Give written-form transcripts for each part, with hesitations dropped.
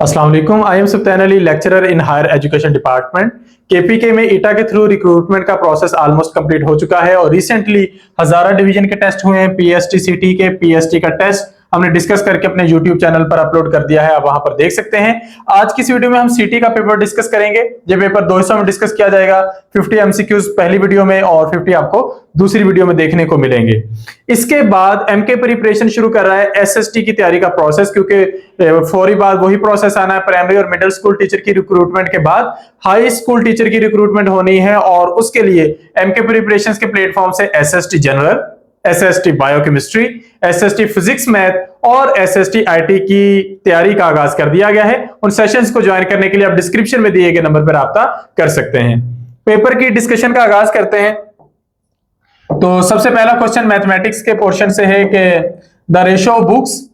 अस्सलाम वालेकुम। I am Sultan Ali, lecturer in higher education department. KPK में ईटा के थ्रू रिक्रूटमेंट का प्रोसेस ऑलमोस्ट कंप्लीट हो चुका है और रिसेंटली हजारा डिवीजन के टेस्ट हुए हैं। पीएसटी सीटी के पीएसटी का टेस्ट हमने डिस्कस करके अपने यूट्यूब चैनल पर अपलोड कर दिया है, आप वहां पर देख सकते हैं। आज की इस वीडियो में हम सीटी का पेपर डिस्कस करेंगे। ये पेपर 2 हिस्सों में डिस्कस किया जाएगा, 50 एमसीक्यूज पहली वीडियो में और 50 आपको दूसरी वीडियो में देखने को मिलेंगे। इसके बाद एमके प्रिपरेशन शुरू कर रहा है एसएसटी की तैयारी का प्रोसेस, क्योंकि फौरी बाद वही प्रोसेस आना है। प्राइमरी और मिडिल स्कूल टीचर की रिक्रूटमेंट के बाद हाई स्कूल टीचर की रिक्रूटमेंट होनी है और उसके लिए एमके प्रिपरेशन के प्लेटफॉर्म से SST general, SST biochemistry, SST physics math और एसएसटी आईटी की तैयारी का आगाज कर दिया गया है। उन सेशंस को ज्वाइन करने के लिए आप डिस्क्रिप्शन में दिए गए नंबर पर राब्ता कर सकते हैं। पेपर की डिस्कशन का आगाज करते हैं। तो सबसे पहला क्वेश्चन मैथमेटिक्स के पोर्शन से है कि the ratio of books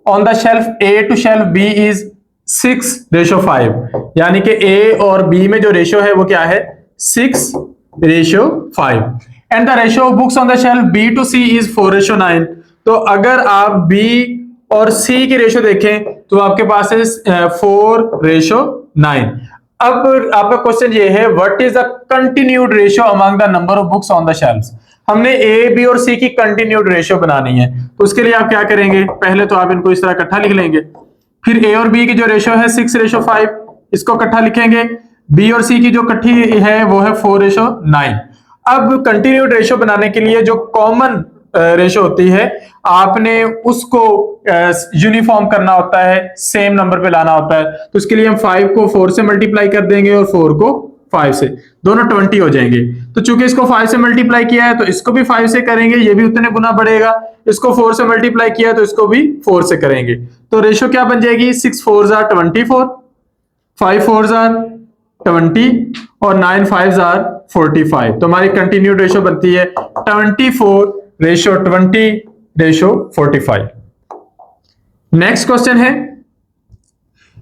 on the shelf A to shelf B is 6:5, यानी कि ए और बी में जो रेशियो है वो क्या है, 6:5। And the ratio of books on the shelf B to C is 4:9। तो अगर आप बी और सी की रेशियो देखें तो आपके पास है 4:9। अब आपका क्वेश्चन ये है, what is the continued ratio among the number of books on the shelves. हमने ए बी और सी की कंटिन्यूड रेशियो बनानी है, तो उसके लिए आप क्या करेंगे, पहले तो आप इनको इस तरह इकट्ठा लिख लेंगे। फिर ए और बी की जो रेशियो है 6:5, इसको इकट्ठा लिखेंगे। बी और सी की जो इकट्ठी है वो है 4:9। अब कंटिन्यूड रेशियो बनाने के लिए जो कॉमन रेशियो होती है आपने उसको यूनिफॉर्म करना होता है, सेम नंबर पे लाना होता है। तो उसके लिए हम 5 को 4 से मल्टीप्लाई कर देंगे और 4 को 5 से, दोनों 20 हो जाएंगे। तो चूंकि इसको 5 से मल्टीप्लाई किया है तो इसको भी 5 से करेंगे, ये भी उतने गुना बढ़ेगा। इसको 4 से मल्टीप्लाई किया है तो इसको भी 4 से करेंगे। तो रेशियो क्या बन जाएगी, 6 4 जार 24, 5 4 जार 20 और 9 5 जार 45। तो हमारी कंटिन्यूड रेशियो बनती है 24:20:45। नेक्स्ट क्वेश्चन है,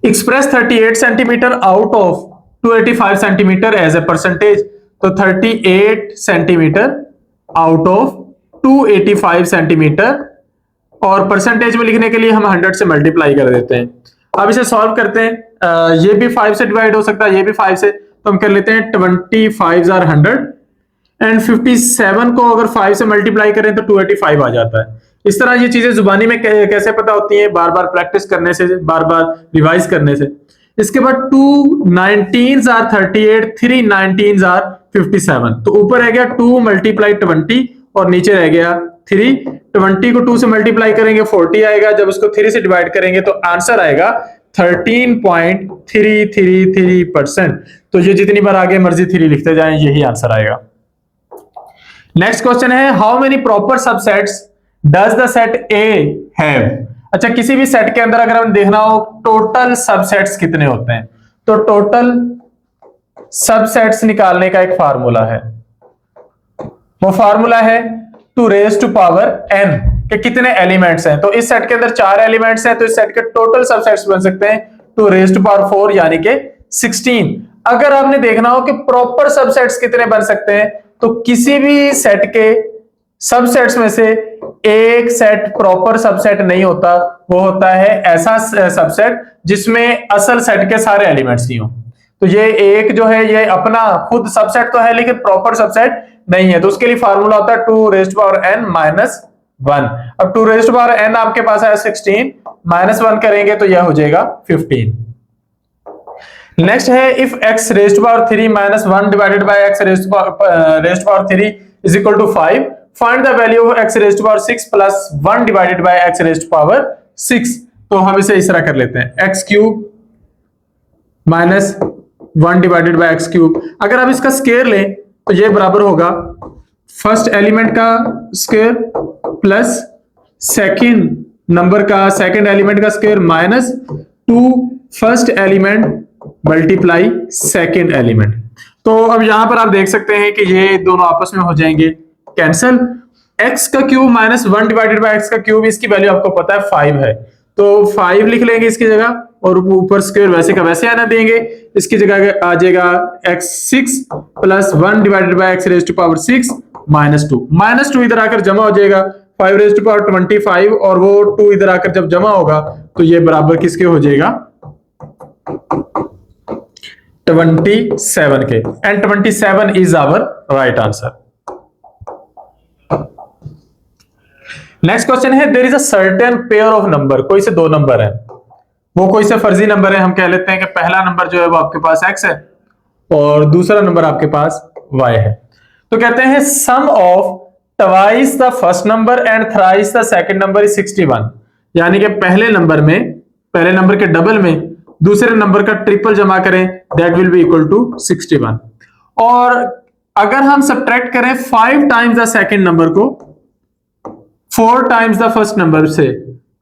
express 38 centimetre out of 285 centimetre as a percentage. तो 38 सेंटीमीटर आउट ऑफ 285 सेंटीमीटर और परसेंटेज में लिखने के लिए हम 100 से मल्टीप्लाई कर देते हैं। अब इसे सॉल्व करते हैं। ये भी 5 से डिवाइड हो सकता है, ये भी 5 से, तो हम कर लेते हैं 25 जार 100 एंड 57 को अगर 5 से मल्टीप्लाई करें तो 285 आ जाता है। इस तरह ये चीजें जुबानी में कैसे पता होती हैं, बार बार प्रैक्टिस करने से, बार बार रिवाइज करने से। इसके बाद 2 19 जार 38, 3 19 जार 57। तो ऊपर रह गया 2 × 20 और नीचे रह गया 3। 20 को 2 से मल्टीप्लाई करेंगे 40 आएगा, जब उसको 3 से डिवाइड करेंगे तो आंसर आएगा 13.333%। तो ये जितनी बार आगे मर्जी 3 लिखते जाएं यही आंसर आएगा। नेक्स्ट क्वेश्चन है, how many proper subsets does the set A have. अच्छा, किसी भी सेट के अंदर अगर हमें देखना हो टोटल सबसेट्स कितने होते हैं, तो टोटल सबसेट्स निकालने का एक फार्मूला है। वो फार्मूला है 2⁻n के कितने एलिमेंट्स हैं। तो इस सेट के अंदर 4 एलिमेंट्स हैं, तो इस सेट के टोटल सबसेट्स बन सकते हैं 2⁻4 यानी कि 16। अगर आपने देखना हो कि प्रॉपर सबसेट्स कितने बन सकते हैं, तो किसी भी सेट के सबसेट्स में से एक सेट प्रॉपर सबसेट नहीं होता, वो होता है ऐसा सबसेट जिसमें असल सेट के सारे एलिमेंट्स नहीं हो। तो ये एक जो है ये अपना खुद सबसेट तो है लेकिन प्रॉपर सबसेट नहीं है, तो उसके लिए फार्मूला होता है 2⁻n-1। अब 2⁻n आपके पास है 16, -1 करेंगे तो यह हो जाएगा 15। नेक्स्ट है, if x⁻³ -1 divided by x⁻³ is equal to 5, find the value of x⁻6 plus 1 divided by x⁻6। तो हम इसे इस तरह कर लेते हैं, x³ -1 डिवाइडेड बाय x³। अगर आप इसका स्क्वायर लें तो ये बराबर होगा फर्स्ट एलिमेंट का स्क्वायर प्लस सेकंड नंबर का सेकंड एलिमेंट का square minus 2 first element multiply second element. तो अब यहां पर आप देख सकते हैं कि ये दोनों आपस में हो जाएंगे cancel. x³ -1 divided bye x³, इसकी वैल्यू आपको पता है 5 है, तो 5 लिख लेंगे इसकी जगह और ऊपर स्क्वायर वैसे का वैसे आना देंगे। इसकी जगह आ जाएगा x6 plus 1 divided by x⁻6 -2। -2 इधर आकर जमा हो जाएगा 5⁻25 और वो 2 इधर आकर जब जमा होगा तो ये बराबर किसके हो जाएगा 27 के, and 27 is our right answer. Next question है, there is a certain pair of number, कोई से दो नंबर है, वो कोई से फर्जी नंबर है। हम कह लेते हैं कि पहला नंबर जो है वो आपके पास x है और दूसरा नंबर आपके पास y है। तो कहते हैं sum of twice the first number and thrice the second number is 61, यानी कि पहले नंबर के डबल में दूसरे नंबर का ट्रिपल जमा करें, that will be equal to 61। और अगर हम सब्ट्रैक्ट करें 5 टाइम्स द सेकंड नंबर को 4 टाइम्स द फर्स्ट नंबर से,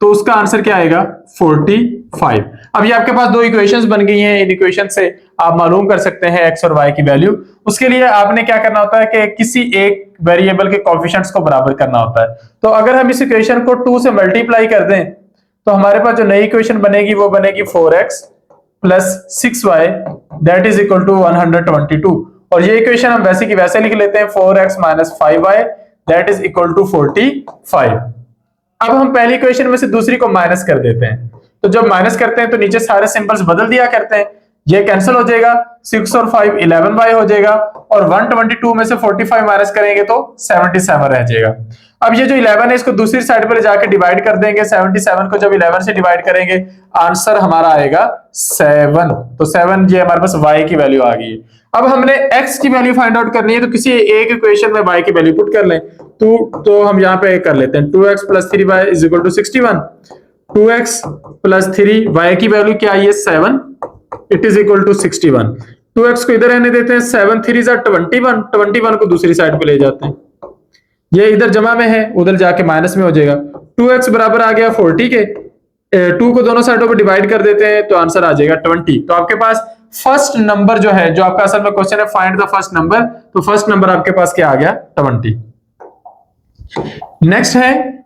तो उसका आंसर क्या आएगा 45। अब ये आपके पास दो इक्वेशंस बन गई हैं, इन इक्वेशन से आप मालूम कर सकते हैं x और y की वैल्यू। उसके लिए आपने क्या करना होता है कि किसी एक वेरिएबल के कोएफिशिएंट्स को बराबर करना होता है। तो अगर हम इस इक्वेशन को 2 से मल्टीप्लाई कर दें तो हमारे पास जो नई इक्वेशन बनेगी वो बनेगी 4x plus 6y that is equal to 122। और ये इक्वेशन हम वैसे की वैसे लिख लेते हैं 4x minus 5y that is equal to 45। अब हम पहली इक्वेशन में से दूसरी को माइनस कर देते हैं, तो जब माइनस करते हैं तो नीचे सारे सिंबल्स बदल दिया करते हैं, ये कैंसिल हो जाएगा, 6 और 5 11y हो जाएगा, और 122 में से 45 माइनस करेंगे तो 77 रह जाएगा। अब ये जो 11 है इसको दूसरी साइड पर ले जाके डिवाइड कर देंगे, 77 को जब 11 से डिवाइड करेंगे आंसर हमारा आएगा 7। तो 7 ये हमारे पास y की वैल्यू आ गई है। अब हमने x की वैल्यू फाइंड आउट करनी है, तो किसी एक इक्वेशन में y की वैल्यू पुट कर लें। तो हम यहाँ पे कर लेते हैं 2x plus 3y is equal to 61। 2x plus 3y की वैल्यू क्या आई है 7, it is equal to 61। 2x को इधर रहने देते हैं, 7 3 जा 21, 21 को दूसरी साइड पे ले जाते हैं, ये इधर जमा में है उधर जाके माइनस में हो जाएगा। 2x बराबर आ गया 40 के, 2 को दोनों साइडों पर डिवाइड कर देते हैं तो आंसर आ जाएगा 20। तो आपके पास फर्स्ट नंबर जो है, जो आपका असल में क्वेश्चन है फाइंड द फर्स्ट नंबर, तो फर्स्ट नंबर आपके पास क्या आ गया 20। नेक्स्ट है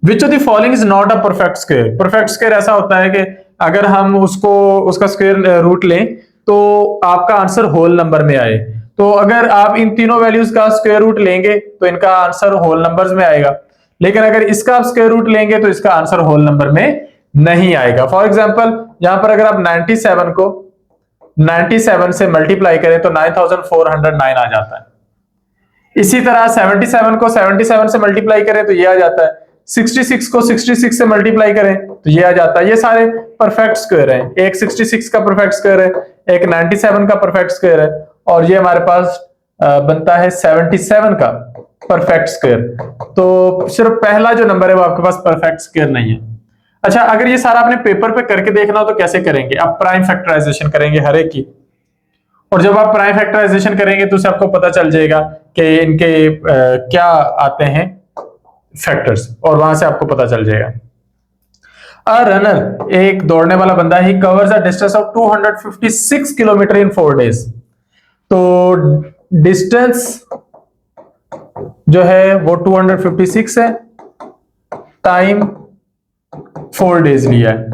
which of the following is not a perfect square. Perfect square ऐसा होता है कि अगर हम उसका स्क्वायर रूट लें तो आपका आंसर होल नंबर में आए। तो अगर आप इन तीनों वैल्यूज का स्क्वायर रूट लेंगे तो इनका आंसर होल नंबर्स में आएगा, लेकिन अगर इसका आप स्क्वायर रूट लेंगे तो इसका आंसर होल नंबर में नहीं आएगा। फॉर एग्जांपल यहां पर अगर आप 97 को 97 से मल्टीप्लाई करें तो 9409 आ जाता है। इसी तरह 77 को 77 से मल्टीप्लाई करें तो ये आ जाता है, 66 को 66 से मल्टीप्लाई करें तो ये आ जाता है। ये सारे परफेक्ट स्क्वायर हैं, एक 66 का परफेक्ट स्क्वायर है, एक 97 का परफेक्ट स्क्वायर है, और ये हमारे पास बनता है 77 का परफेक्ट स्क्वायर। तो सिर्फ पहला जो नंबर है वो आपके पास परफेक्ट स्क्वायर नहीं है। अच्छा, अगर ये सारा आपने पेपर पे करके देखना हो तो कैसे करेंगे, आप प्राइम फैक्टराइजेशन करेंगे हर एक की, और जब आप प्राइम फैक्टराइजेशन करेंगे तो आपको पता चल जाएगा कि इनके क्या आते हैं फैक्टर्स, और वहां से आपको पता चल जाएगा। अ रनर, एक दौड़ने वाला बंदा, ही covers a distance of 256 kilometre in 4 days. तो डिस्टेंस जो है वो 256 है, टाइम 4 डेज लिया है।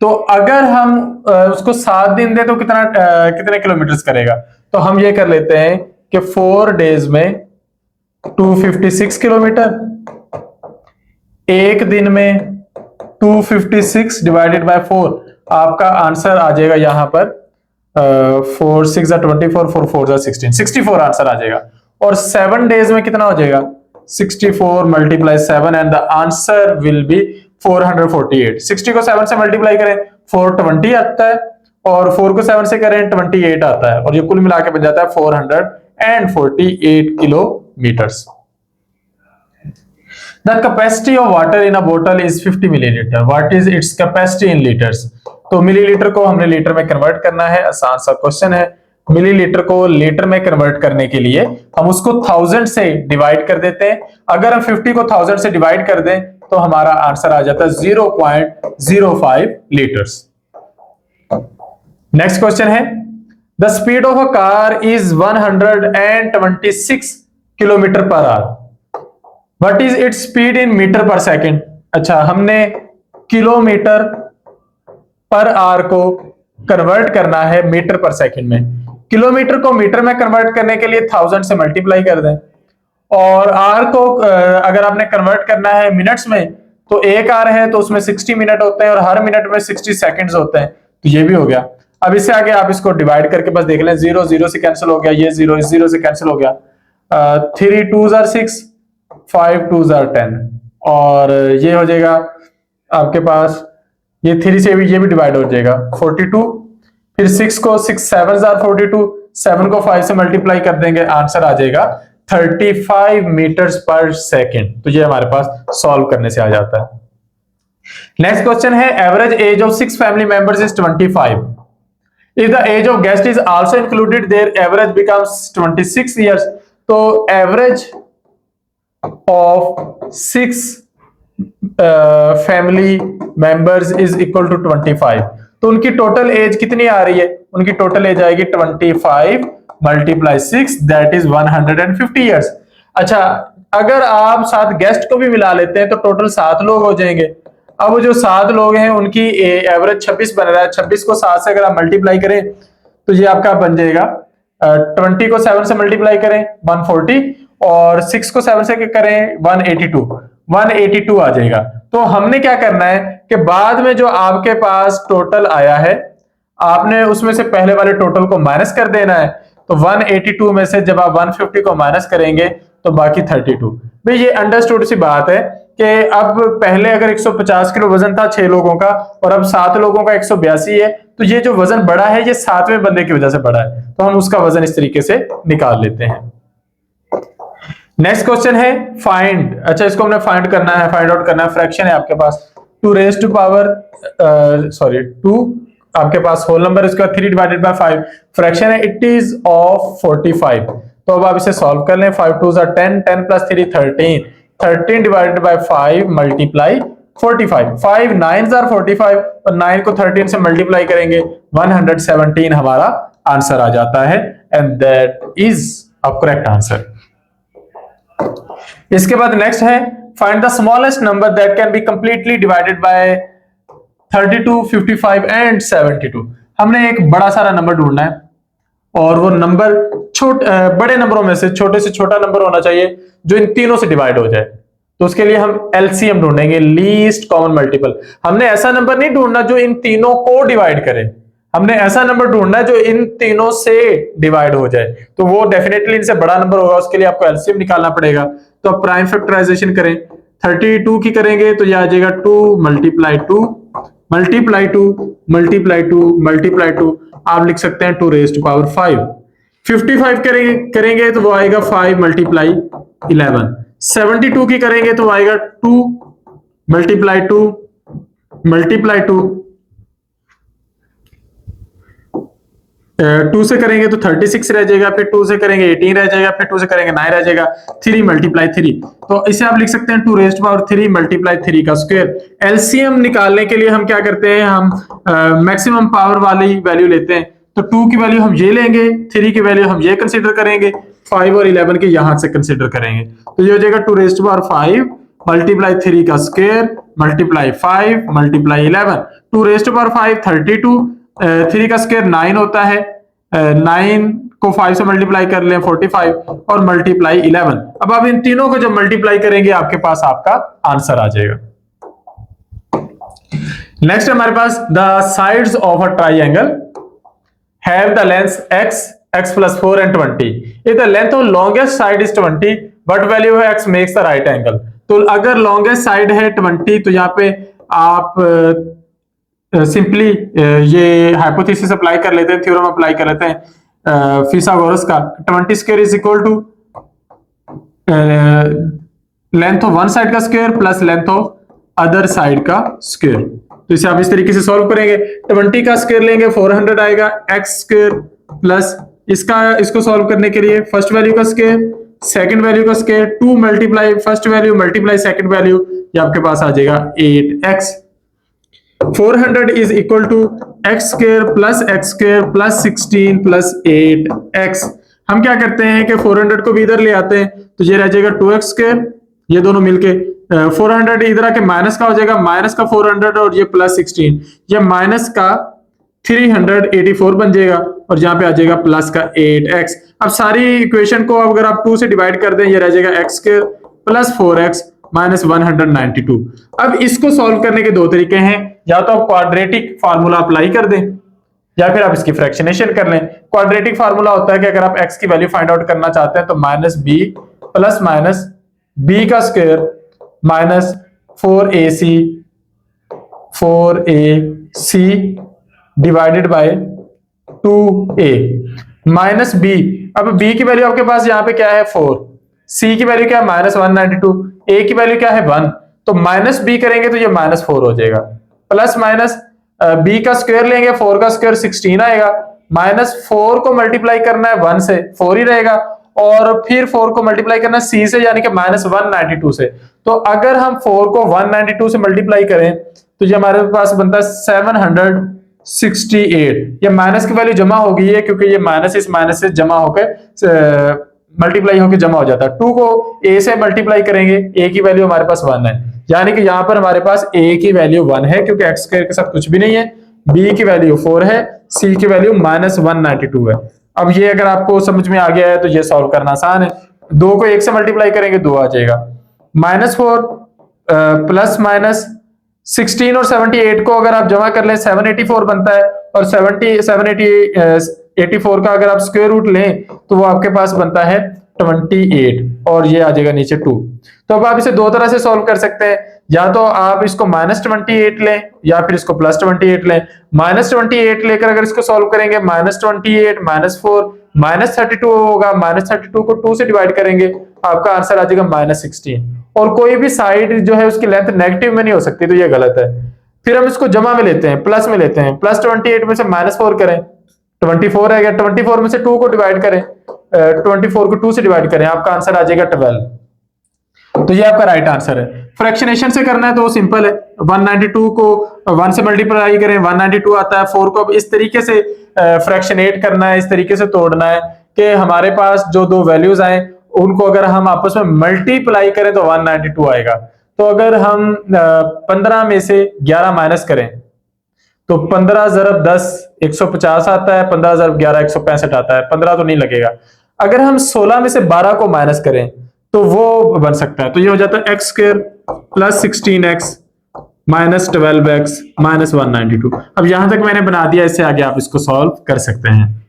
तो अगर हम उसको 7 दिन दे तो कितने किलोमीटर करेगा, तो हम ये कर लेते हैं कि 4 डेज में 256 किलोमीटर, एक दिन में 256 डिवाइडेड बाय 4, आपका आंसर आ जाएगा यहां पर 4 6 24, 4 4 16, 64 आंसर आ जाएगा। और 7 डेज में कितना हो जाएगा 64 multiply 7 and the answer will be 448। 60 को 7 से मल्टीप्लाई करें 420 आता है, और 4 को 7 से करें 28 आता है, और ये कुल मिला के बन जाता है 448 kilometres. The capacity of water in a bottle is 50 milliliter. What is its capacity in liters? तो मिलीलीटर को हमने लीटर में कन्वर्ट करना है, आसान सा क्वेश्चन है। मिलीलीटर को लीटर में कन्वर्ट करने के लिए हम उसको 1000 से डिवाइड कर देते हैं। अगर हम 50 को 1000 से डिवाइड कर दें तो हमारा आंसर आ जाता है 0.05 लीटर्स। नेक्स्ट क्वेश्चन है, the speed of a car is 126 kilometre per hour. What is its speed in metre per second. अच्छा, हमने किलोमीटर पर आवर को कन्वर्ट करना है मीटर पर सेकेंड में। किलोमीटर को मीटर में कन्वर्ट करने के लिए 1000 से मल्टीप्लाई कर दें, और आर को अगर आपने कन्वर्ट करना है मिनट्स में तो एक आर है तो उसमें 60 मिनट होते हैं और हर मिनट में 60 सेकंड्स होते हैं, तो ये भी हो गया। अब इससे आगे आप इसको डिवाइड करके बस देख लें, 0 0 से कैंसिल हो गया, ये 0 0 से कैंसिल हो गया, 3 2s are 6, 5 2s are 10, और ये हो जाएगा आपके पास, ये 3 से भी ये भी डिवाइड हो जाएगा 42, फिर 6 को 6 7s are 42, 7 को 5 से मल्टीप्लाई कर देंगे, आंसर आ जाएगा 35 मीटर्स पर सेकेंड। तो ये हमारे पास सॉल्व करने से आ जाता है। नेक्स्ट क्वेश्चन है, average age of 6 family members is 25। If the age of guest is also included, their average becomes 26 years. तो average of 6 family members is equal to 25. तो उनकी टोटल एज कितनी आ रही है? उनकी टोटल एज आएगी 25 multiply 6, that is 150 years. अच्छा, अगर आप साथ गेस्ट को भी मिला लेते हैं तो टोटल 7 लोग हो जाएंगे। अब जो 7 लोग हैं उनकी एवरेज 26 बन रहा है, 26 को 7 से अगर आप मल्टीप्लाई करें तो ये आपका बन जाएगा 20 को 7 से मल्टीप्लाई करें 140, और 6 को 7 से करें 182 आ जाएगा। तो हमने क्या करना है कि बाद में जो आपके पास टोटल आया है आपने उसमें से पहले वाले टोटल को माइनस कर देना है। तो 182 में से जब आप 150 को माइनस करेंगे तो बाकी 32। भाई ये अंडरस्टूड सी बात है कि अब पहले अगर 150 किलो वजन था 6 लोगों का और अब 7 लोगों का 182 है, तो ये जो वजन बढ़ा है ये 7वें बंदे की वजह से बढ़ा है, तो हम उसका वजन इस तरीके से निकाल लेते हैं। नेक्स्ट क्वेश्चन है फाइंड। अच्छा, इसको हमने फाइंड करना है, फाइंड आउट करना है। फ्रैक्शन है आपके पास 2 raised to power 2 आपके पास होल नंबर, इसका 3 डिवाइडेड बाय 5 फ्रैक्शन है, इट इज ऑफ 45। तो अब आप इसे सॉल्व कर लें, 5 2s are 10, 10 plus 3 13, 13 divided by 5 multiply 45, 5 9s are 45 और 9 को 13 से मल्टीप्लाई करेंगे 117 हमारा आंसर आ जाता है, and that is a correct answer. इसके बाद नेक्स्ट है find the smallest number that can be completely divided by 32, 55 and 72। हमने एक बड़ा सारा नंबर ढूंढना है और वो नंबर बड़े नंबरों में से छोटा नंबर होना चाहिए जो इन तीनों से डिवाइड हो जाए। तो उसके लिए हम एलसीएम ढूंढेंगे, लीस्ट कॉमन मल्टीपल। हमने ऐसा नंबर नहीं ढूंढना जो इन तीनों को डिवाइड करे, हमने ऐसा नंबर ढूंढना है जो इन तीनों से डिवाइड हो जाए। तो वो डेफिनेटली इनसे बड़ा नंबर होगा, उसके लिए आपको एलसीएम निकालना पड़ेगा। तो अब प्राइम फैक्टराइजेशन करें, 32 की करेंगे तो ये आ जाएगा 2 मल्टीप्लाई 2 मल्टीप्लाई 2 मल्टीप्लाई 2 मल्टीप्लाई 2, आप लिख सकते हैं 2 raised to power 5। 55 करेंगे तो वो आएगा 5 मल्टीप्लाई 11। 72 की करेंगे तो आएगा 2 मल्टीप्लाई 2 मल्टीप्लाई 2, 2 से करेंगे तो 36 रह जाएगा, फिर 2 से करेंगे 18 रह जाएगा, फिर 2 से करेंगे 9 रह जाएगा, 3 मल्टीप्लाई 3। तो इसे आप लिख सकते हैं 2 raised to power 3 मल्टीप्लाई 3 का स्क्वायर। एलसीएम निकालने के लिए हम क्या करते हैं, हम मैक्सिमम पावर वाली वैल्यू लेते हैं। तो 2 की वैल्यू हम ये लेंगे, 3 की वैल्यू हम ये कंसीडर करेंगे, 5 और 11 के यहां से कंसीडर करेंगे। तो ये हो जाएगा 2 raised to power 5 मल्टीप्लाई 3 का square multiply 5 multiply 11। 2 raised to power 5 32, 3 का स्क्वायर 9 होता है, 9 को 5 से मल्टीप्लाई कर लें 45 और मल्टीप्लाई 11। अब आप इन तीनों को जब मल्टीप्लाई करेंगे आपके पास आपका आंसर आ जाएगा। नेक्स्ट हमारे पास the sides of a triangle have the length x, x plus 4 and 20. If the length of longest side is 20, what value of x makes the right angle? तो अगर longest side है 20 तो यहाँ पे आप सिंपली ये हाइपोथेसिस अप्लाई कर लेते हैं, थ्योरम अप्लाई कर लेते हैं फिथागोरस का। 20 square is equal to length of one side का square plus length of other side का स्क्वायर। तो इसे आप इस तरीके से सॉल्व करेंगे, 20 का स्क्वायर लेंगे 400 आएगा, x स्क्वायर प्लस इसको सॉल्व करने के लिए फर्स्ट वैल्यू का स्क्वायर सेकंड वैल्यू का square, 2 multiply first value multiply second value, ये आपके पास आ जाएगा 8x। 400 is equal to x square plus 16 plus 8x। हम क्या करते हैं कि 400 को भी इधर ले आते हैं तो ये रह जाएगा 2x स्क्वायर, ये दोनों मिलके 400 इधर आके माइनस का हो जाएगा, माइनस का 400 और ये प्लस 16, ये माइनस का 384 बन जाएगा और यहाँ पे आ जाएगा प्लस का 8x। अब सारी इक्वेशन को अगर आप 2 से डिवाइड कर दें ये रह जाएगा x square plus 4x minus 192। अब इसको सॉल्व करने के दो तरीके हैं, या तो आप क्वाड्रेटिक फार्मूला अप्लाई कर दें या फिर आप इसकी फ्रैक्शनेशन कर लें। क्वाड्रेटिक फार्मूला होता है कि अगर आप x की वैल्यू फाइंड आउट करना चाहते हैं तो minus B plus minus B का square minus 4ac divided by 2a minus B. अब b की वैल्यू आपके पास यहाँ पे क्या है 4, c की वैल्यू क्या है माइनस 192, a की वैल्यू क्या है 1, तो माइनस b करेंगे तो ये माइनस 4 हो जाएगा, प्लस माइनस b का स्क्वायर लेंगे 4 का स्क्वायर 16 आएगा, माइनस 4 को मल्टीप्लाई करना है 1 से 4 ही रहेगा, और फिर 4 को मल्टीप्लाई करना है c से यानी कि माइनस 192 से। तो अगर हम 4 को 192 से मल्टीप्लाई करें तो ये हमारे पास बनता है 768। ये माइनस की वैल्यू जमा हो गई है क्योंकि ये माइनस इस माइनस से जमा होकर मल्टीप्लाई होकर जमा हो जाता है। 2 को a से मल्टीप्लाई करेंगे, a की वैल्यू हमारे पास 1 है, यानी कि यहां पर हमारे पास a की वैल्यू 1 है क्योंकि x स्क्वायर के साथ कुछ भी नहीं है, b की वैल्यू 4 है, c की वैल्यू माइनस 192 है। अब ये अगर आपको समझ में आ गया है तो ये सॉल्व करना आसान है। 2 को 1 से मल्टीप्लाई करेंगे 2 आ जाएगा, माइनस 4 प्लस माइनस 16 और 78 को अगर आप जमा कर लें 784 बनता है, और 84 का अगर आप स्क्वायर रूट लें तो वो आपके पास बनता है 28 और ये आ जाएगा नीचे 2। तो अब आप इसे दो तरह से सॉल्व कर सकते हैं, या तो आप इसको माइनस 28 लें या फिर इसको प्लस 28 लें। माइनस 28 लेकर अगर इसको सॉल्व करेंगे माइनस 28 माइनस 4 माइनस 32 होगा, माइनस 32 को 2 से डिवाइड करेंगे आपका आंसर आ जाएगा माइनस 16, और कोई भी साइड जो है उसकी लेंथ नेगेटिव में नहीं हो सकती तो ये गलत है। फिर हम इसको जमा में लेते हैं, प्लस में लेते हैं, प्लस 28 में से माइनस 4 करें 24 आएगा, 24 में से 2 को डिवाइड करें, 24 को 2 से डिवाइड करें, आपका आंसर आ जाएगा 12। तो ये आपका राइट आंसर है। फ्रैक्शनेशन से करना है तो सिंपल है, 192 को 1 से मल्टीप्लाई करें 192 आता है, 4 को अब इस तरीके से फ्रैक्शनेट करना है, इस तरीके से तोड़ना है कि हमारे पास जो दो वैल्यूज आए उनको अगर हम आपस में मल्टीप्लाई करें तो 192 आएगा। तो अगर हम 15 में से 11 माइनस करें तो 15 ज़रब 10 150 आता है, 15 ज़रब 11 165 आता है, 15 तो नहीं लगेगा। अगर हम 16 में से 12 को माइनस करें तो वो बन सकता है, तो ये हो जाता है x square plus 16x minus 12x minus 192। अब यहां तक मैंने बना दिया, इससे आगे आप इसको सॉल्व कर सकते हैं।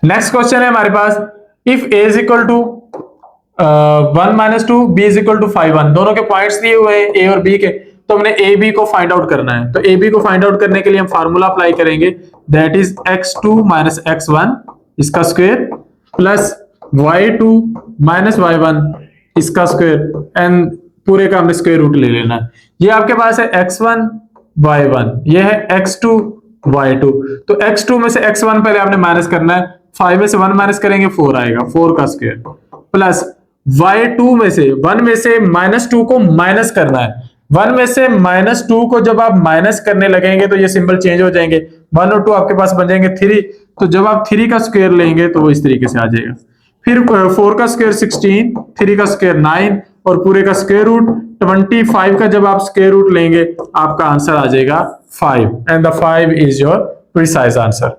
नेक्स्ट क्वेश्चन है हमारे पास, if a is equal to 1 minus 2 b is equal to 5 1, दोनों के पॉइंट्स दिए हुए हैं a और b के, तो हमने a b को फाइंड आउट करना है। तो a b को फाइंड आउट करने के लिए हम फार्मूला अप्लाई करेंगे, that is x2 minus x1 इसका square plus y2 minus y1 इसका स्क्वायर, एंड पूरे का हमने स्क्वायर रूट ले लेना है। ये आपके पास है x1 y1, ये है x2 y2, तो x2 में से x1 पहले आपने माइनस करना है, 5 में से 1 माइनस करेंगे 4 आएगा, 4 का स्क्वायर प्लस y2 में से 1 में से माइनस 2 को माइनस करना है, 1 में से माइनस 2 को जब आप माइनस करने लगेंगे तो ये सिंबल चेंज हो जाएंगे, 1 और 2 आपके पास बन जाएंगे 3, तो जब आप 3 का स्क्वायर लेंगे तो वो इस तरीके से आ जाएगा। फिर 4 का स्क्वायर 16, 3 का स्क्वायर 9 और पूरे का स्क्वायर रूट 25 का जब आप स्क्वायर रूट लेंगे आपका आंसर आ जाएगा 5, and the 5 is your precise answer.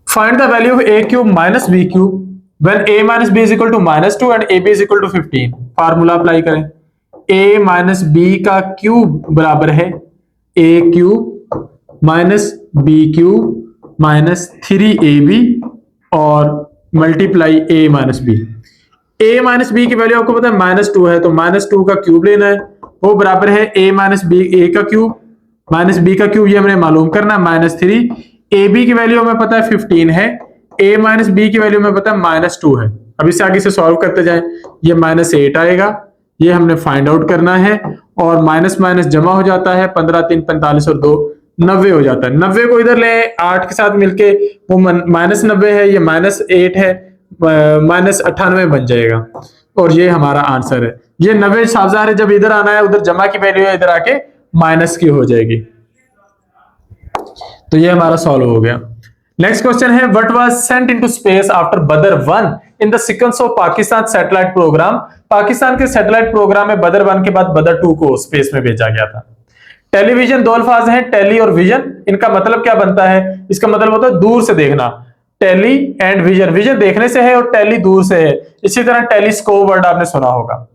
Find the value of a cube minus b cube when a minus b is equal to minus 2 and ab is equal to 15। Formula apply करें, a minus b का cube बराबर है a cube minus b cube minus 3ab और multiply a minus b। a minus b की value आपको पता है minus 2 है, तो माइनस 2 का क्यूब लेना है, वो बराबर है a माइनस b a का क्यूब माइनस b का क्यूब, ये हमने मालूम करना है माइनस 3। ab की वैल्यू हमें पता है 15 है, a माइनस b की वैल्यू हमें पता है माइनस 2 है। अब इससे आगे से सॉल्व करते जाएं, ये माइनस 8 आएगा, ये हमने फाइंड आउट करना है, और माइनस माइनस जमा हो जाता है, 15 3 45 और 2 90 हो जाता है। 90 को इधर ले 8 के साथ मिलके वो माइनस 90 है, ये माइनस 8 है, माइनस 98 बन जाएगा, और ये हमारा आंसर है। ये 90 सावधान है, जब इधर आना है उधर जमा की वैल्यू है, इधर आके माइनस की हो जाएगी। तो ये हमारा सॉल्व हो गया। नेक्स्ट क्वेश्चन है, what was sent into space after Badr 1 in the sequence of Pakistan satellite programme. Pakistan के सैटेलाइट प्रोग्राम में बदर 1 के बाद बदर 2 को स्पेस में भेजा गया था। टेलीविजन, दो अल्फाज हैं टेली और विजन, इनका मतलब क्या बनता है? इसका मतलब होता है दूर से देखना, टेली एंड विजन, विजन देखने से है और टेली दूर से है। इसी तरह टेलीस्कोप वर्ड आपने सुना होगा।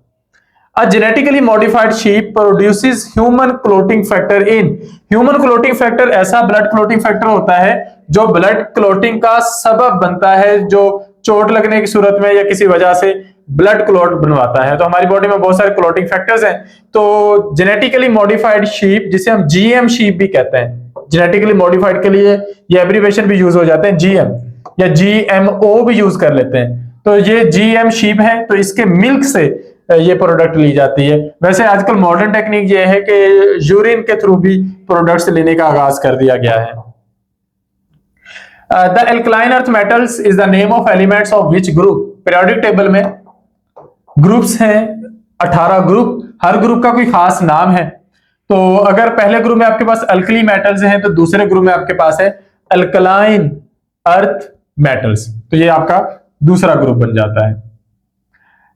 A genetically modified sheep produces human clotting factor in human clotting factor ऐसा blood clotting factor होता है जो blood clotting का सबब बनता है, जो चोट लगने की सूरत में या किसी वजह से ब्लड क्लॉट बनवाता है। तो हमारी बॉडी में बहुत सारे क्लॉटिंग फैक्टर्स हैं। तो जेनेटिकली मॉडिफाइड शीप, जिसे हम जीएम शीप भी कहते हैं, जेनेटिकली मॉडिफाइड के लिए ये एब्रिविएशन भी यूज हो जाते हैं, जीएम या जीएमओ भी यूज कर लेते हैं। तो ये जीएम शीप है, तो इसके मिल्क से ये प्रोडक्ट ली जाती है। वैसे आजकल मॉडर्न टेक्निक ये है कि यूरिन के थ्रू भी प्रोडक्ट्स लेने का आगाज कर दिया गया है। The alkaline earth metals is the name of elements of which group. Periodic table में ग्रुप्स हैं 18 ग्रुप, हर ग्रुप का कोई खास नाम है। तो अगर पहले ग्रुप में आपके पास अल्कली मेटल्स हैं तो दूसरे ग्रुप में आपके पास है अल्कलाइन अर्थ मेटल्स, तो ये आपका दूसरा ग्रुप बन जाता है।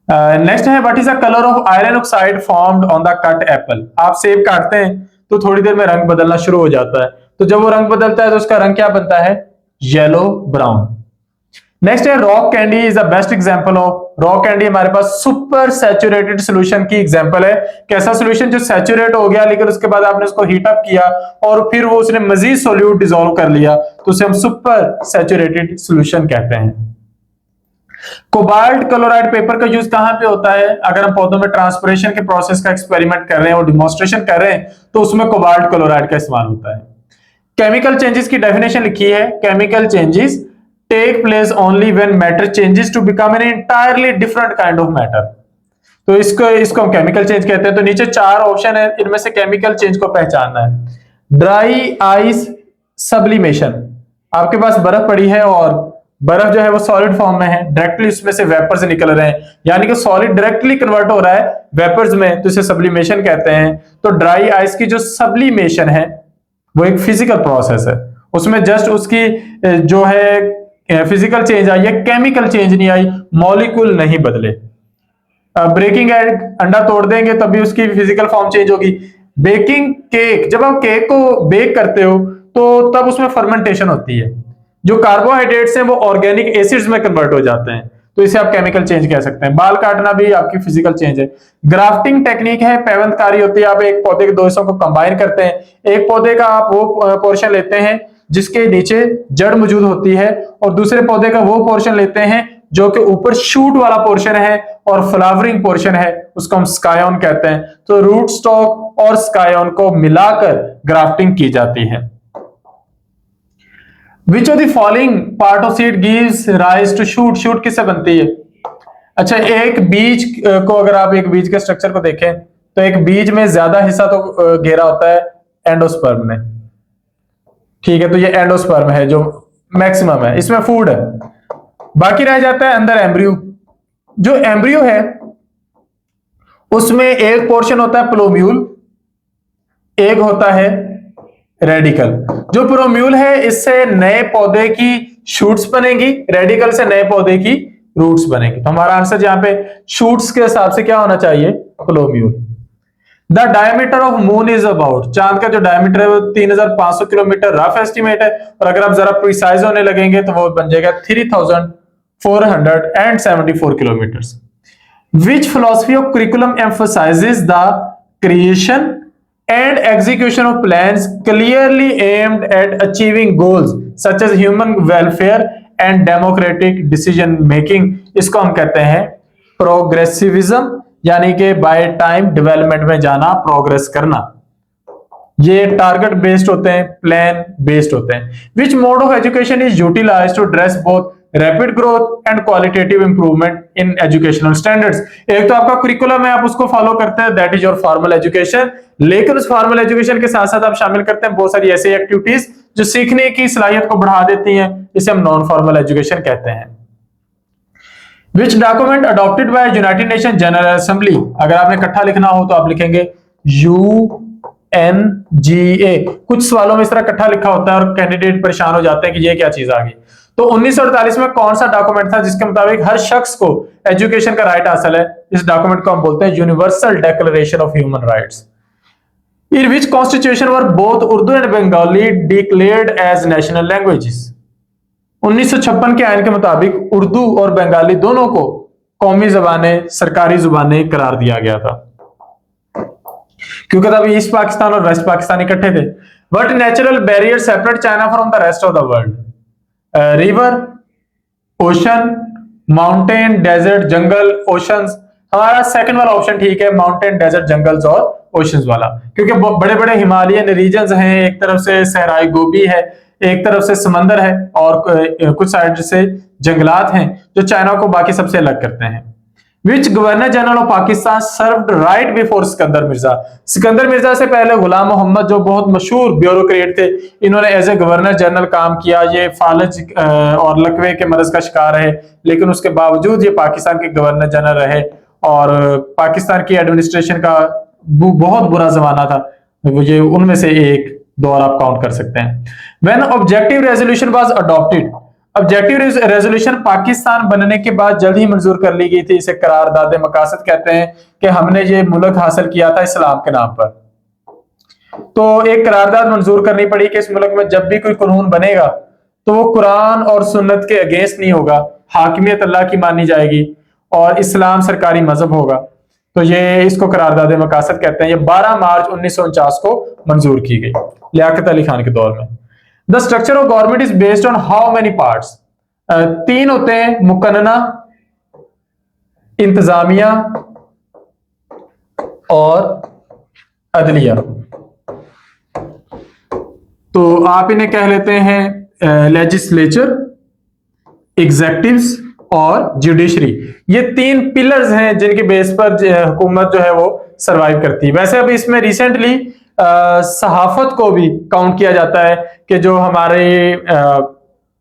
नेक्स्ट है what is the colour of iron oxide formed on the cut Apple. आप सेब काटते हैं तो थोड़ी देर में रंग बदलना शुरू हो जाता है, तो जब वो रंग बदलता है तो उसका रंग क्या बनता है? Yellow brown. नेक्स्ट है rock candy is the best example of. Rock candy हमारे पास सुपर सैचुरेटेड सॉल्यूशन की एग्जांपल है। कैसा सॉल्यूशन? जो सैचुरेट हो गया लेकिन उसके बाद आपने उसको हीट अप किया और फिर वो उसने मजीद सॉल्यूट डिसॉल्व कर लिया, तो उसे हम सुपर सैचुरेटेड सॉल्यूशन कहते हैं। कोबाल्ट क्लोराइड पेपर का यूज कहां पे होता है? अगर हम पौधों में ट्रांसपिरेशन के प्रोसेस का एक्सपेरिमेंट कर रहे हैं और डिमॉन्स्ट्रेशन कर रहे हैं तो उसमें कोबाल्ट क्लोराइड का इस्तेमाल होता है। केमिकल चेंजेस की डेफिनेशन लिखी है, chemical changes take place only when matter changes to become an entirely different kind of matter. तो इसको हम केमिकल चेंज कहते हैं। तो नीचे 4 ऑप्शन है, इनमें से केमिकल चेंज को पहचानना है। ड्राई आइस सब्लिमेशन, आपके पास बर्फ पड़ी है और बर्फ जो है वो सॉलिड फॉर्म में है, डायरेक्टली उसमें से वेपर्स निकल रहे हैं, यानी कि सॉलिड डायरेक्टली कन्वर्ट हो रहा है वेपर्स में, तो इसे सब्लिमेशन कहते हैं। तो ड्राई आइस की जो सब्लिमेशन है वो एक फिजिकल प्रोसेस है, उसमें जस्ट उसकी जो है फिजिकल चेंज आई है, केमिकल चेंज नहीं आई, मॉलिक्यूल नहीं बदले। ब्रेकिंग एग, अंडा तोड़ देंगे तभी उसकी फिजिकल फॉर्म चेंज होगी। बेकिंग केक, जब आप केक को बेक करते हो तो तब उसमें फर्मेंटेशन होती है, जो कार्बोहाइड्रेट्स हैं वो ऑर्गेनिक एसिड्स में कन्वर्ट हो जाते हैं, तो इसे आप केमिकल चेंज कह सकते हैं। बाल काटना भी आपकी फिजिकल चेंज है। ग्राफ्टिंग टेक्निक है, पैवंतकारी होती है, आप एक पौधे के दो हिस्सों को कंबाइन करते हैं। एक पौधे का आप वो पोर्शन लेते हैं जिसके नीचे जड़ मौजूद होती है और दूसरे पौधे का वो पोर्शन लेते हैं जो कि ऊपर शूट वाला पोर्शन है और फ्लावरिंग पोर्शन है, उसको हम स्कायोन कहते हैं। तो रूट स्टॉक और स्कायोन को मिलाकर ग्राफ्टिंग की जाती है। Which of the following part of seed gives rise to shoot? shoot किससे बनती है? अच्छा, एक बीज को अगर आप एक बीज के स्ट्रक्चर को देखें तो एक बीज में ज्यादा हिस्सा तो घेरा होता है एंडोस्पर्म ने, ठीक है, तो ये एंडोस्पर्म है जो मैक्सिमम है, इसमें फूड है। बाकी रह जाता है अंदर एम्ब्रियो। जो एम्ब्रियो है उसमें एक पोर्शन होता है प्लोम्यूल, एक होता है रेडिकल। जो प्रोम्यूल है इससे नए पौधे की शूट्स बनेगी, रेडिकल से नए पौधे की रूट्स बनेगी। तो हमारा आंसर यहाँ पे शूट्स के हिसाब से क्या होना चाहिए? Plumule. The diameter of moon is about, चांद का जो डायमीटर है वो 3500 किलोमीटर रफ एस्टिमेट है, और अगर आप जरा प्रिसाइज होने लगेंगे तो वो बन जाएगा 3474 kilometre. Which philosophy of curriculum emphasises the creation and execution of plans clearly aimed at achieving goals such as human welfare and democratic decision making? इसको हम कहते हैं प्रोग्रेसिविज्म, यानी कि बाय टाइम डेवलपमेंट में जाना, प्रोग्रेस करना। ये टारगेट बेस्ड होते हैं, प्लान बेस्ड होते हैं। Which mode of education is utilized to address both rapid growth and qualitative improvement in educational standards? एक तो आपका करिकुलम है, आप उसको फॉलो करते हैं, that is your formal education, लेकिन उस फॉर्मल एजुकेशन के साथ साथ आप शामिल करते हैं बहुत सारी ऐसी एक्टिविटीज जो सीखने की सलाहियत को बढ़ा देती हैं, इसे हम नॉन फॉर्मल एजुकेशन कहते हैं। Which document adopted by United Nation General Assembly? अगर आपने इकट्ठा लिखना हो तो आप लिखेंगे UNGA। कुछ सवालों में इस तरह इकट्ठा लिखा होता है और कैंडिडेट परेशान हो जाते हैं कि ये क्या चीज आ गई। तो 1948 में कौन सा डॉक्यूमेंट था जिसके मुताबिक हर शख्स को एजुकेशन का राइट हासिल है? इस डॉक्यूमेंट को हम बोलते हैं universal declaration of human rights. In which constitution were both Urdu and Bengali declared as national languages? 1956 के आईन के मुताबिक उर्दू और बंगाली दोनों को कौमी जबानें, सरकारी जुबानें करार दिया गया था। क्योंकि तब ईस्ट पाकिस्तान और वेस्ट पाकिस्तान इकट्ठे थे। What natural barrier separate China from the rest of the world? River, ocean, mountain, desert, jungle, oceans. हमारा सेकंड वाला ऑप्शन ठीक है, माउंटेन, डेजर्ट, जंगल्स और ओशंस वाला, क्योंकि बड़े बड़े हिमालयन रीजन्स हैं, एक तरफ से सहराई गोबी है, एक तरफ से समंदर है और कुछ साइड से जंगलात हैं जो चाइना को बाकी सबसे अलग करते हैं। Which governor general of Pakistan served right before Sikandar Mirza? Sikandar Mirza से पहले गुलाम मोहम्मद जो बहुत मशहूर ब्यूरोक्रेट थे, इन्होंने एज ए गवर्नर जनरल काम किया। ये फालज और लकवे के मर्ज का शिकार रहे, लेकिन उसके बावजूद ये पाकिस्तान के गवर्नर जनरल रहे और पाकिस्तान की एडमिनिस्ट्रेशन का बहुत बुरा जमाना था, ये उनमें से एक दौर आप काउंट कर सकते हैं। When objective resolution was adopted? Objective resolution Pakistan बनने के बाद जल्द ही मंजूर कर ली गई थी। इसे करारदाद मकासद कहते हैं कि हमने ये मुल्क हासिल किया था इस्लाम के नाम पर। तो एक करारदाद मंजूर करनी पड़ी कि इस मुल्क में जब भी कोई कानून बनेगा तो वो कुरान और सुन्नत के अगेंस्ट नहीं होगा, हाकिमियत अल्लाह की मानी जाएगी और इस्लाम सरकारी मजहब होगा। तो ये इसको करारदाद मकासद कहते हैं। ये 12 मार्च 1949 को मंजूर की गई लियाकत अली खान के दौर में। The structure of government is based on how many parts? 3 होते हैं, मुकन्ना, इंतजामिया और अदलिया। तो आप इन्हें कह लेते हैं लेजिस्लेचर, एग्जेक्टिव्स और जुडिशरी। ये 3 पिलर्स हैं जिनके बेस पर हुकूमत जो है वो सरवाइव करती है। वैसे अब इसमें रिसेंटली सहाफत को भी काउंट किया जाता है कि जो हमारे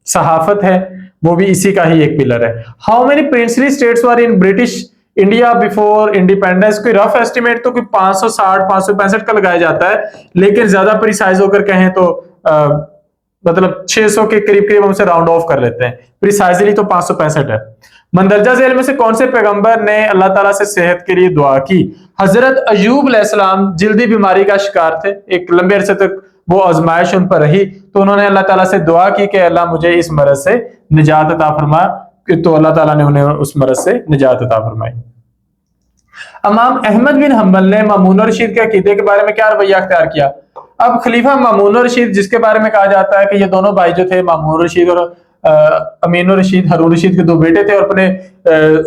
सहाफत है वो भी इसी का ही एक पिलर है। How many princely states were in British India before independence? कोई रफ एस्टिमेट तो कोई 560 565 का लगाया जाता है, लेकिन ज्यादा प्रिसाइज होकर कहें तो मतलब 600 के करीब करीब हम उसे राउंड ऑफ कर लेते हैं, प्रिसाइजली तो 565 है। मंदरजा झेल में से कौन से पैगंबर ने अल्लाह ताला से सेहत के लिए दुआ की? हजरत अयूब अलैहिस्सलाम जल्दी बीमारी का शिकार थे, एक लंबे अरसे तक वो आजमाइश उन पर रही, तो उन्होंने अल्लाह ताला से दुआ की कि अल्लाह मुझे इस मरज से निजात अता फरमा, तो अल्लाह ताला ने उन्हें उस मरज से निजात अता फरमाई। इमाम अहमद बिन हम्बल ने मामून रशीद के अकीदे के बारे में क्या रवैया अख्तियार किया? अब खलीफा मामून रशीद, जिसके बारे में कहा जाता है कि ये दोनों भाई जो थे, मामून रशीद और अमीन रशीद, हारून रशीद के 2 बेटे थे और अपने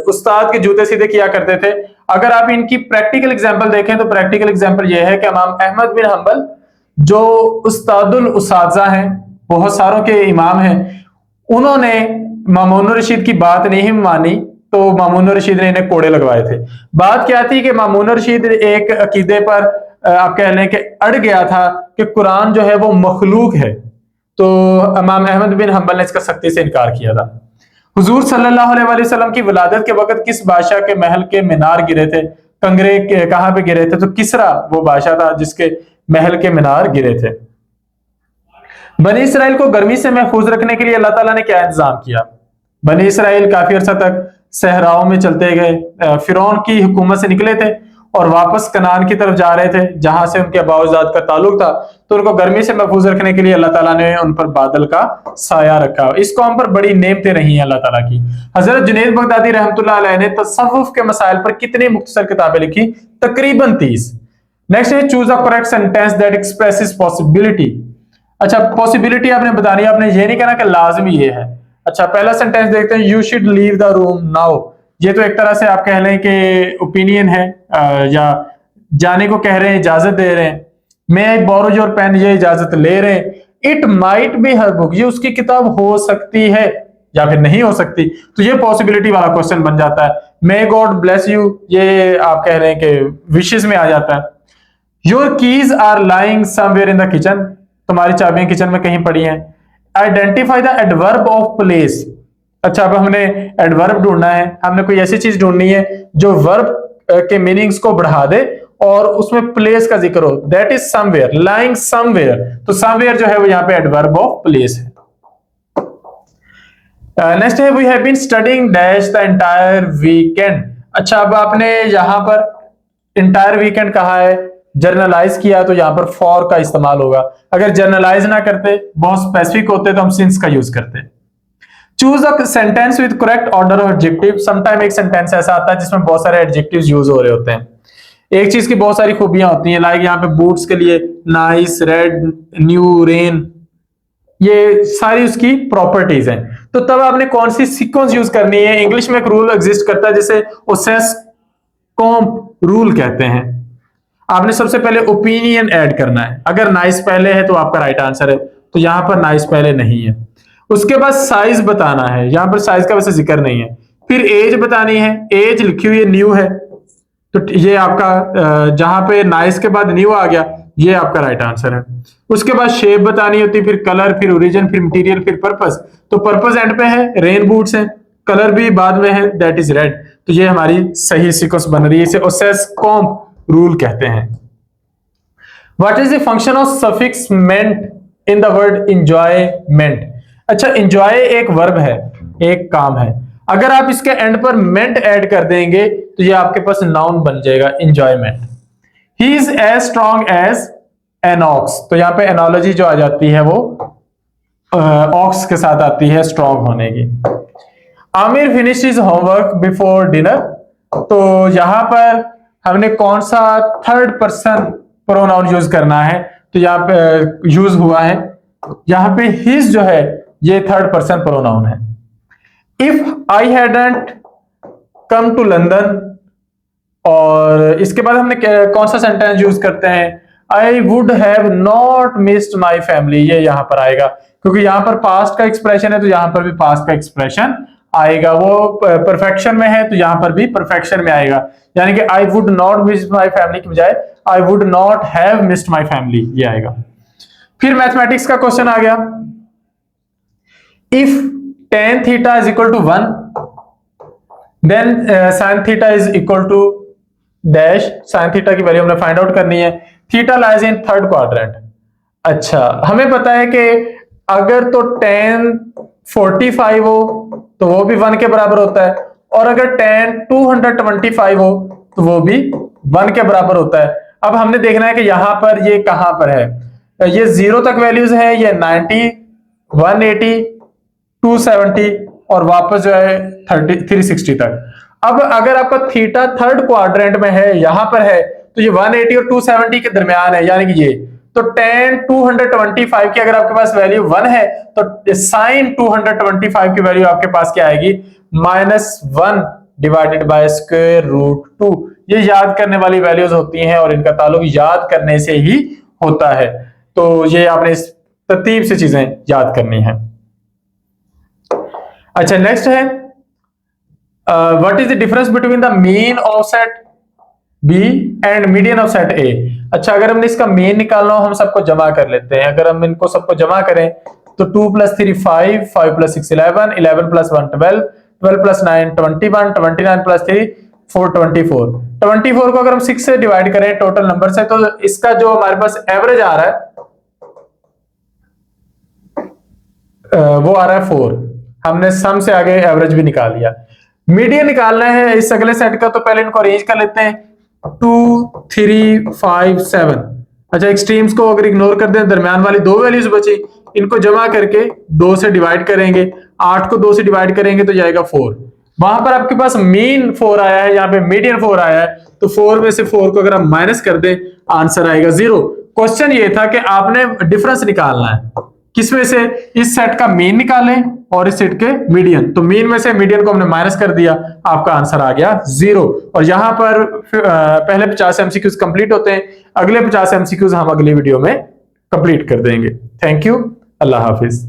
उस्ताद के जूते सीधे किया करते थे। अगर आप इनकी प्रैक्टिकल एग्जांपल देखें तो प्रैक्टिकल एग्जांपल ये है कि इमाम अहमद बिन हम्बल जो उस्तादुल उसाजा हैं, बहुत सारों के इमाम हैं, उन्होंने मामून रशीद की बात नहीं मानी तो मामून रशीद ने इन्हें कोड़े लगवाए थे। बात क्या थी कि मामून रशीद एक अकीदे पर आप कह लें कि अड़ गया था कि कुरान जो है वो मखलूक है, तो इमाम अहमद बिन हम्बल ने इसका सख्ती से इनकार किया था। हुजूर सल्लल्लाहु अलैहि वसल्लम की विलादत के वक्त किस बादशाह के महल के मीनार गिरे थे? कंगरे कहां पे गिरे थे? तो किसरा वो बादशाह था जिसके महल के मीनार गिरे थे। बनी इसराइल को गर्मी से महफूज रखने के लिए अल्लाह ताला ने क्या इंतजाम किया? बनी इसराइल काफी अर्सा तक सहराओं में चलते गए, फिरौन की हुकूमत से निकले थे और वापस कनान की तरफ जा रहे थे जहां से उनके अबाउजाद का ताल्लुक था, तो उनको गर्मी से महफूज रखने के लिए अल्लाह ताला ने उन पर बादल का साया रखा। इस कौम पर बड़ी नेमतें रही हैं अल्लाह ताला की। हजरत जुनैद बगदादी रहमतुल्लाह अलैह ने तसव्वुफ के मसाइल पर कितनी मुख्तसर किताबें लिखी? तकरीबन 30। नेक्स्ट है choose a correct sentence that expresses possibility. अच्छा, पॉसिबिलिटी आपने बतानी है, आपने ये नहीं कहना कि लाजमी ये है। अच्छा, पहला सेंटेंस देखते हैं, you should leave the room now. ये तो एक तरह से आप कह लें कि ओपिनियन है या जाने को कह रहे हैं, इजाजत दे रहे हैं। मे आई बोरो योर पेन, ये इजाजत ले रहे हैं। It might be her book, ये उसकी किताब हो सकती है या फिर नहीं हो सकती, तो ये पॉसिबिलिटी वाला क्वेश्चन बन जाता है। मे गॉड ब्लेस यू, ये आप कह रहे हैं कि विशेस में आ जाता है। Your keys are lying somewhere in the kitchen, तुम्हारी चाबियां किचन में कहीं पड़ी हैं। Identify the adverb of place. अच्छा, अब हमने एडवर्ब ढूंढना है, हमने कोई ऐसी चीज ढूंढनी है जो वर्ब के मीनिंग्स को बढ़ा दे और उसमें प्लेस का जिक्र हो। That is somewhere, lying somewhere, तो समवेयर जो है वो यहाँ पे एडवर्ब ऑफ प्लेस है। नेक्स्ट है we have been studying dash the entire weekend. अच्छा, अब आपने यहाँ पर एंटायर वीकेंड कहा है, जर्नलाइज किया तो यहाँ पर फॉर का इस्तेमाल होगा। अगर जर्नलाइज ना करते, बहुत स्पेसिफिक होते, तो हम सिंस का यूज करते। Choose a sentence with correct order of adjective. Sometime एक सेंटेंस ऐसा आता है जिसमें बहुत सारे एडजेक्टिव्स यूज हो रहे होते हैं। एक चीज की बहुत सारी खूबियां होती हैं, लाइक यहाँ पे बूट्स के लिए नाइस, रेड, न्यू, रेन, ये सारी उसकी प्रॉपर्टीज हैं। तो तब आपने कौन सी सीक्वेंस यूज करनी है? इंग्लिश में एक रूल एग्जिस्ट करता है जिसे ओसेस कॉम्प रूल कहते हैं। आपने सबसे पहले ओपिनियन ऐड करना है। अगर नाइस पहले है तो आपका राइट आंसर है, तो यहां पर नाइस पहले नहीं है। उसके बाद साइज बताना है, यहां पर साइज का वैसे जिक्र नहीं है। फिर एज बतानी है, एज लिखी हुई है न्यू है, तो ये आपका जहां पे नाइस के बाद न्यू आ गया, ये आपका राइट आंसर है। उसके बाद शेप बतानी होती है, फिर कलर, फिर ओरिजिन, फिर मटेरियल, फिर पर्पस। तो पर्पस एंड पे है, रेन बूट्स है, कलर भी बाद में है, दैट इज रेड। तो ये हमारी सही सीक्वेंस बन रही है, इसे ओसेस कॉम्प रूल कहते हैं। What is the function of suffix meant in the word enjoyment? अच्छा, एंजॉय एक वर्ब है, एक काम है। अगर आप इसके एंड पर मेंट ऐड कर देंगे तो ये आपके पास नाउन बन जाएगा, enjoyment. He is as strong as an ox. तो यहां पे एनोलॉजी जो आ जाती है वो ऑक्स के साथ आती है स्ट्रॉन्ग होने की। Aamir finish is homework before dinner. तो यहां पर हमने कौन सा थर्ड पर्सन प्रोनाउन यूज करना है? तो यहाँ पे यूज हुआ है, यहां पे हिज जो है ये थर्ड पर्सन प्रोनाउन है। If I hadn't come to London, और इसके बाद हमने कौन सा सेंटेंस यूज करते हैं? I would have not missed my family, ये यहां पर आएगा क्योंकि यहां पर पास्ट का एक्सप्रेशन है, तो यहां पर भी पास्ट का एक्सप्रेशन आएगा। वो परफेक्शन में है तो यहां पर भी परफेक्शन में आएगा, यानी कि I would not miss my family की बजाय I would not have missed my family, ये आएगा। फिर मैथमेटिक्स का क्वेश्चन आ गया, if tan theta is equal to 1 then sin theta is equal to dash. sin theta की वैल्यू हमने फाइंड आउट करनी है। Theta lies in third quadrant. अच्छा, हमें पता है कि अगर तो tan 45 हो तो वो भी 1 के बराबर होता है, और अगर tan 225 हो तो वो भी 1 के बराबर होता है। अब हमने देखना है कि यहां पर ये कहां पर है, ये 0 तक वैल्यूज है, ये 90, 180, 270 और वापस जो है 360 तक। अब अगर आपका थीटा थर्ड क्वाड्रेंट में है, यहां पर है, तो ये 180 और 270 के दरमियान है, यानी कि ये। तो tan 225 की अगर आपके पास वैल्यू 1 है तो sin 225 की वैल्यू आपके पास क्या आएगी? -1 डिवाइडेड बाय स्क्वायर रूट 2। ये याद करने वाली वैल्यूज होती हैं और इनका ताल्लुक याद करने से ही होता है। तो ये आपने इस तरतीब से चीजें याद करनी है। अच्छा, नेक्स्ट है what is the difference between the mean of set B and median of set A? अच्छा, अगर हमने इसका मीन निकालना हो, हम सबको जमा कर लेते हैं। अगर हम इनको सबको जमा करें तो 2 + 3 5, 5 + 6 11, 11 + 1 12, 12 + 9 21, 29 + 3 4 24। 24 को अगर हम 6 से डिवाइड करें टोटल नंबर से, तो इसका जो हमारे पास एवरेज आ रहा है वो आ रहा है 4। हमने सम से आगे एवरेज भी निकाल लिया। मीडियन निकालना है इस अगले सेट का, तो पहले इनको अरेंज कर लेते हैं। 2 3 5 7। अच्छा, एक्सट्रीम्स को अगर इग्नोर कर दें, दरमियान वाली दो वैल्यूज बची, इनको जमा करके 2 से डिवाइड करेंगे। 8 को 2 से डिवाइड करेंगे तो जाएगा 4। वहां पर आपके पास मीन 4 आया है, यहाँ पे मीडियन 4 आया है, तो 4 में से 4 को अगर हम माइनस कर दें, आंसर आएगा 0। क्वेश्चन ये था कि आपने डिफरेंस निकालना है किसमें से? इस सेट का मीन निकालें और इस सेट के मीडियन। तो मीन में से मीडियन को हमने माइनस कर दिया, आपका आंसर आ गया 0। और यहां पर पहले 50 एमसीक्यूज कंप्लीट होते हैं, अगले 50 एमसीक्यूज हम अगली वीडियो में कंप्लीट कर देंगे। Thank you, Allah Hafiz.